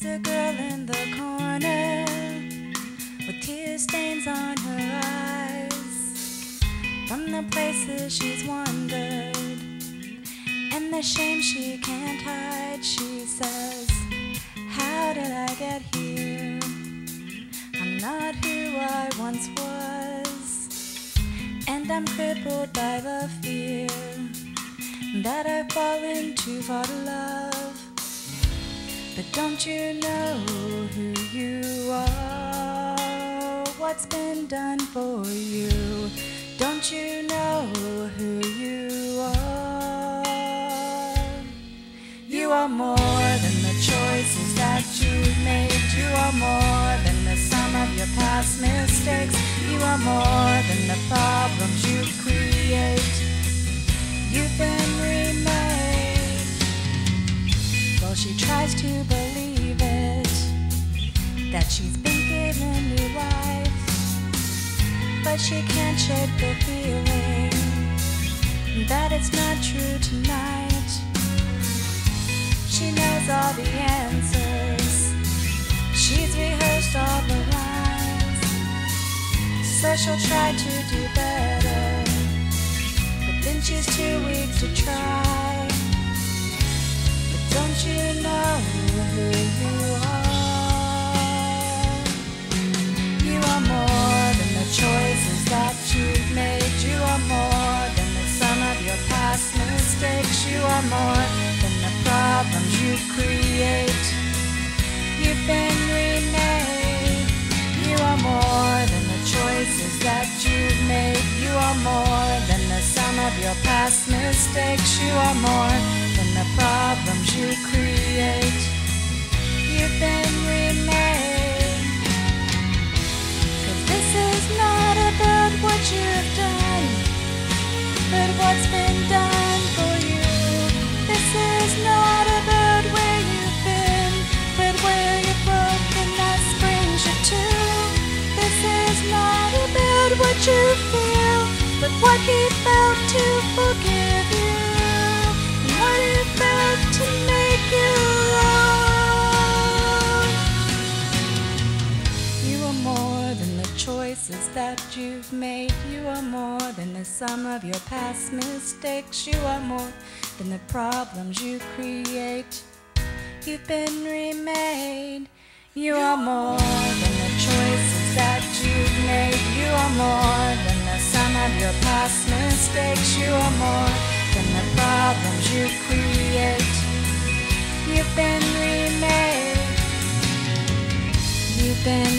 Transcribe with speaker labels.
Speaker 1: There's a girl in the corner with tear stains on her eyes from the places she's wandered and the shame she can't hide. She says, how did I get here? I'm not who I once was, and I'm crippled by the fear that I've fallen too far to love. But don't you know who you are? What's been done for you? Don't you know who you are? You are more than the choices that you've made. You are more than the sum of your past mistakes. You are more than the problems you create. You've been remade. Well, she tries to believe it, that she's been given new life, but she can't shake the feeling that it's not true tonight. She knows all the answers, she's rehearsed all the lines, so she'll try to do better, but then she's too weak to try. But don't you know who you are? You are more than the choices that you've made. You are more than the sum of your past mistakes. You are more than the problems you create. You've been remade. You are more than the choices that you've made. You are more than the sum of your past mistakes. You are more than the problems you create. You've been remade. 'Cause this is not about what you've done, but what's been done for you. This is not about where you've been, but where you're broken that brings you to. This is not about what you feel, but what he felt to forgive you, and what he felt to make you wrong. You are more than the choices that you've made. You are more than the sum of your past mistakes. You are more than the problems you create. You've been remade. You are more than the choices that you've made. You are more than the sum of your past mistakes. You are more than the problems you create. You've been remade. You've been